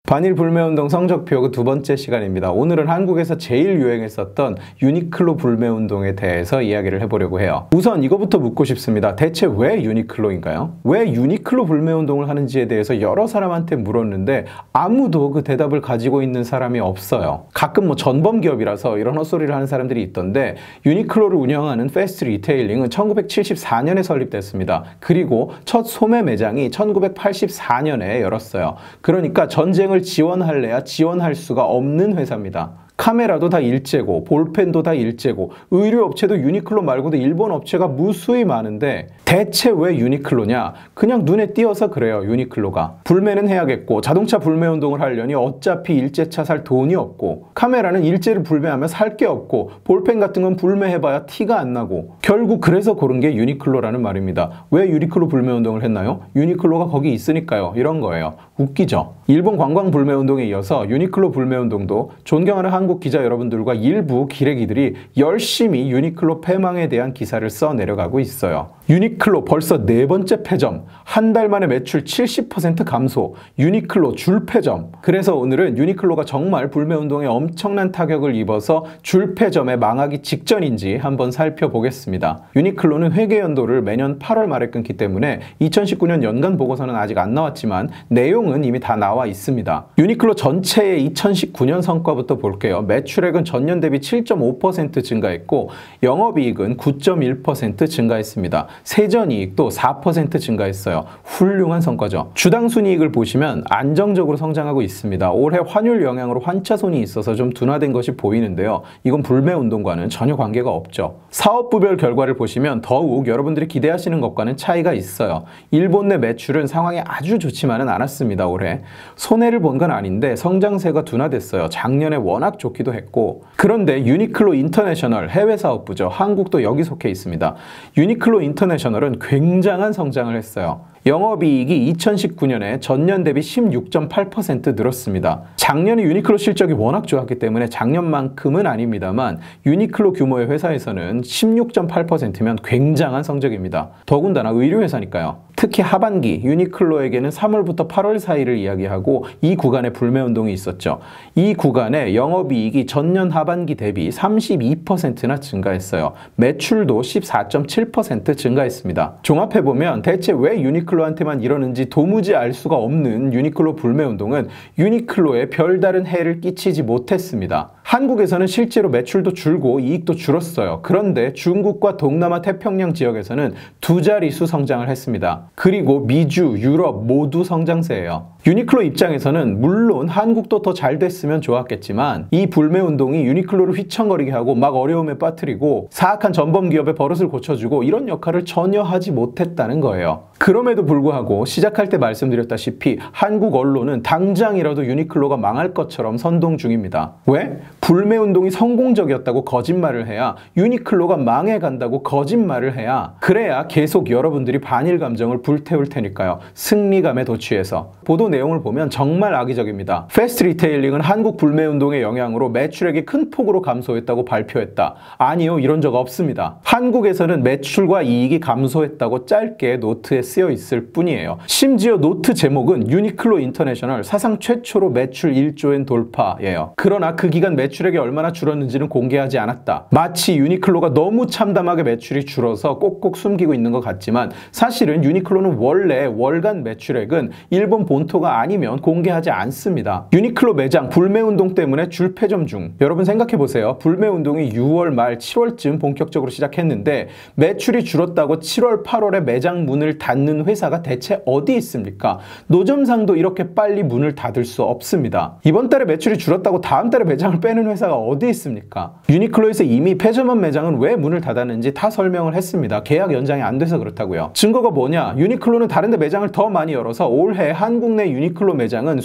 반일 불매운동 성적표 두 번째 시간입니다. 오늘은 한국에서 제일 유행했었던 유니클로 불매운동에 대해서 이야기를 해보려고 해요. 우선 이거부터 묻고 싶습니다. 대체 왜 유니클로인가요? 왜 유니클로 불매운동을 하는지에 대해서 여러 사람한테 물었는데 아무도 그 대답을 가지고 있는 사람이 없어요. 가끔 전범기업이라서 이런 헛소리를 하는 사람들이 있던데 유니클로를 운영하는 패스트 리테일링은 1974년에 설립됐습니다. 그리고 첫 소매 매장이 1984년에 열었어요. 그러니까 전쟁을 지원할래야 지원할 수가 없는 회사입니다. 카메라도 다 일제고 볼펜도 다 일제고 의류업체도 유니클로 말고도 일본 업체가 무수히 많은데 대체 왜 유니클로냐? 그냥 눈에 띄어서 그래요. 유니클로가. 불매는 해야겠고 자동차 불매운동을 하려니 어차피 일제차 살 돈이 없고 카메라는 일제를 불매하면 살 게 없고 볼펜 같은 건 불매해봐야 티가 안 나고 결국 그래서 고른 게 유니클로라는 말입니다. 왜 유니클로 불매운동을 했나요? 유니클로가 거기 있으니까요. 이런 거예요. 웃기죠? 일본 관광 불매운동에 이어서 유니클로 불매운동도 존경하는 한국 기자 여러분들과 일부 기레기들이 열심히 유니클로 패망에 대한 기사를 써 내려가고 있어요. 유니클로 벌써 네 번째 패점, 한 달 만에 매출 70% 감소, 유니클로 줄패점. 그래서 오늘은 유니클로가 정말 불매운동에 엄청난 타격을 입어서 줄패점에 망하기 직전인지 한번 살펴보겠습니다. 유니클로는 회계연도를 매년 8월 말에 끊기 때문에 2019년 연간 보고서는 아직 안 나왔지만 내용은 이미 다 나와 있습니다. 유니클로 전체의 2019년 성과부터 볼게요. 매출액은 전년 대비 7.5% 증가했고 영업이익은 9.1% 증가했습니다. 세전이익도 4% 증가했어요. 훌륭한 성과죠. 주당 순이익을 보시면 안정적으로 성장하고 있습니다. 올해 환율 영향으로 환차손이 있어서 좀 둔화된 것이 보이는데요. 이건 불매운동과는 전혀 관계가 없죠. 사업부별 결과를 보시면 더욱 여러분들이 기대하시는 것과는 차이가 있어요. 일본 내 매출은 상황이 아주 좋지만은 않았습니다. 올해. 손해를 본 건 아닌데 성장세가 둔화됐어요. 작년에 워낙 좋기도 했고. 그런데 유니클로 인터내셔널 해외 사업부죠. 한국도 여기 속해 있습니다. 유니클로 인터내셔널은 굉장한 성장을 했어요. 영업이익이 2019년에 전년 대비 16.8% 늘었습니다. 작년에 유니클로 실적이 워낙 좋았기 때문에 작년만큼은 아닙니다만 유니클로 규모의 회사에서는 16.8%면 굉장한 성적입니다. 더군다나 의류회사니까요. 특히 하반기 유니클로에게는 3월부터 8월 사이를 이야기하고 이 구간에 불매운동이 있었죠. 이 구간에 영업이익이 전년 하반기 대비 32%나 증가했어요. 매출도 14.7% 증가했습니다. 종합해보면 대체 왜 유니클로한테만 이러는지 도무지 알 수가 없는 유니클로 불매운동은 유니클로에 별다른 해를 끼치지 못했습니다. 한국에서는 실제로 매출도 줄고 이익도 줄었어요. 그런데 중국과 동남아 태평양 지역에서는 두 자릿수 성장을 했습니다. 그리고 미주, 유럽 모두 성장세예요. 유니클로 입장에서는 물론 한국도 더 잘 됐으면 좋았겠지만 이 불매운동이 유니클로를 휘청거리게 하고 막 어려움에 빠뜨리고 사악한 전범기업의 버릇을 고쳐주고 이런 역할을 전혀 하지 못했다는 거예요. 그럼에도 불구하고 시작할 때 말씀드렸다시피 한국 언론은 당장이라도 유니클로가 망할 것처럼 선동 중입니다. 왜? 불매운동이 성공적이었다고 거짓말을 해야 유니클로가 망해간다고 거짓말을 해야 그래야 계속 여러분들이 반일 감정을 불태울 테니까요. 승리감에 도취해서. 보도 내용을 보면 정말 악의적입니다. 패스트 리테일링은 한국 불매운동의 영향으로 매출액이 큰 폭으로 감소했다고 발표했다. 아니요, 이런 적 없습니다. 한국에서는 매출과 이익이 감소했다고 짧게 노트에 쓰여 있을 뿐이에요. 심지어 노트 제목은 유니클로 인터내셔널 사상 최초로 매출 1조엔 돌파예요. 그러나 그 기간 매출액이 얼마나 줄었는지는 공개하지 않았다. 마치 유니클로가 너무 참담하게 매출이 줄어서 꼭꼭 숨기고 있는 것 같지만 사실은 유니클로는 원래 월간 매출액은 일본 본토가 아니면 공개하지 않습니다. 유니클로 매장 불매운동 때문에 줄패점 중. 여러분 생각해보세요. 불매운동이 6월 말 7월쯤 본격적으로 시작했는데 매출이 줄었다고 7월 8월에 매장 문을 닫는 회사가 대체 어디 있습니까? 노점상도 이렇게 빨리 문을 닫을 수 없습니다. 이번 달에 매출이 줄었다고 다음 달에 매장을 빼는 회사가 어디 있습니까? 유니클로에서 이미 폐점한 매장은 왜 문을 닫았는지 다 설명을 했습니다. 계약 연장이 안 돼서 그렇다고요. 증거가 뭐냐? 유니클로는 다른 데 매장을 더 많이 열어서 올해 한국 내 유니클로 매장은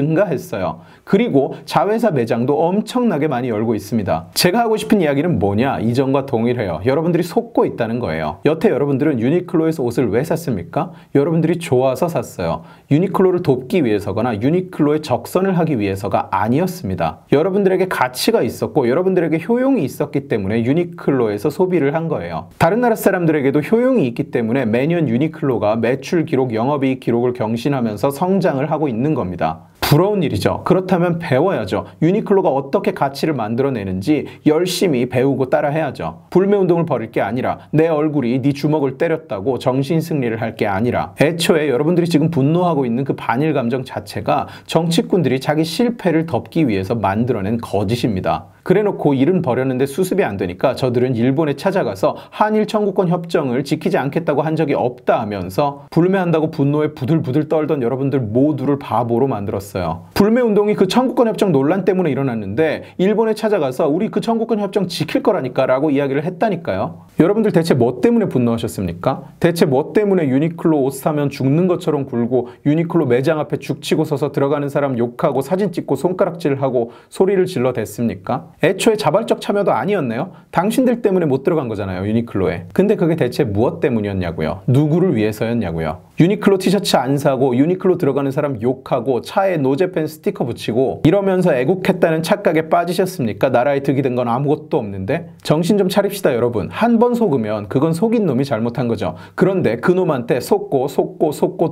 순증가했어요. 그리고 자회사 매장도 엄청나게 많이 열고 있습니다. 제가 하고 싶은 이야기는 뭐냐? 이전과 동일해요. 여러분들이 속고 있다는 거예요. 여태 여러분들은 유니클로에서 옷을 왜 샀습니까? 여러분들이 좋아서 샀어요. 유니클로를 돕기 위해서거나 유니클로에 적선을 하기 위해서가 아니었습니다. 여러분들에게 가치가 있었고 여러분들에게 효용이 있었기 때문에 유니클로에서 소비를 한 거예요. 다른 나라 사람들에게도 효용이 있기 때문에 매년 유니클로가 매출 기록, 영업이익 기록을 경신하면서 성장을 하고 있는 겁니다. 부러운 일이죠. 그렇다면 배워야죠. 유니클로가 어떻게 가치를 만들어내는지 열심히 배우고 따라해야죠. 불매운동을 벌일 게 아니라 내 얼굴이 네 주먹을 때렸다고 정신승리를 할 게 아니라 애초에 여러분들이 지금 분노하고 있는 그 반일 감정 자체가 정치꾼들이 자기 실패를 덮기 위해서 만들어낸 거짓입니다. 그래놓고 일은 벌였는데 수습이 안 되니까 저들은 일본에 찾아가서 한일 청구권 협정을 지키지 않겠다고 한 적이 없다 하면서 불매한다고 분노에 부들부들 떨던 여러분들 모두를 바보로 만들었어요. 불매운동이 그 청구권 협정 논란 때문에 일어났는데 일본에 찾아가서 우리 그 청구권 협정 지킬 거라니까 라고 이야기를 했다니까요. 여러분들 대체 뭐 때문에 분노하셨습니까? 대체 뭐 때문에 유니클로 옷 사면 죽는 것처럼 굴고 유니클로 매장 앞에 죽치고 서서 들어가는 사람 욕하고 사진 찍고 손가락질하고 소리를 질러댔습니까? 애초에 자발적 참여도 아니었네요. 당신들 때문에 못 들어간 거잖아요, 유니클로에. 근데 그게 대체 무엇 때문이었냐고요? 누구를 위해서였냐고요? 유니클로 티셔츠 안 사고 유니클로 들어가는 사람 욕하고 차에 노제팬 스티커 붙이고 이러면서 애국했다는 착각에 빠지셨습니까? 나라에 득이 된 건 아무것도 없는데? 정신 좀 차립시다, 여러분. 한 번 속으면 그건 속인 놈이 잘못한 거죠. 그런데 그 놈한테 속고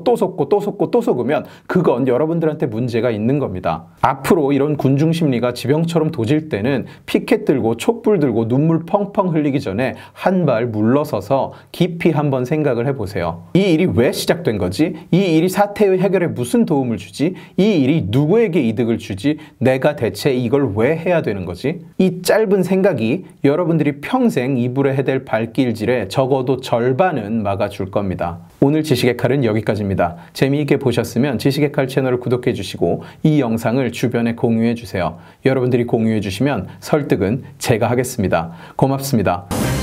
또 속고 또 속으면 그건 여러분들한테 문제가 있는 겁니다. 앞으로 이런 군중 심리가 지병처럼 도질 때는 피켓 들고 촛불 들고 눈물 펑펑 흘리기 전에 한 발 물러서서 깊이 한번 생각을 해보세요. 이 일이 왜 시작된 거지? 이 일이 사태의 해결에 무슨 도움을 주지? 이 일이 누구에게 이득을 주지? 내가 대체 이걸 왜 해야 되는 거지? 이 짧은 생각이 여러분들이 평생 이불에 해댈 발길질에 적어도 절반은 막아줄 겁니다. 오늘 지식의 칼은 여기까지입니다. 재미있게 보셨으면 지식의 칼 채널을 구독해 주시고 이 영상을 주변에 공유해 주세요. 여러분들이 공유해 주시면 설득은 제가 하겠습니다. 고맙습니다.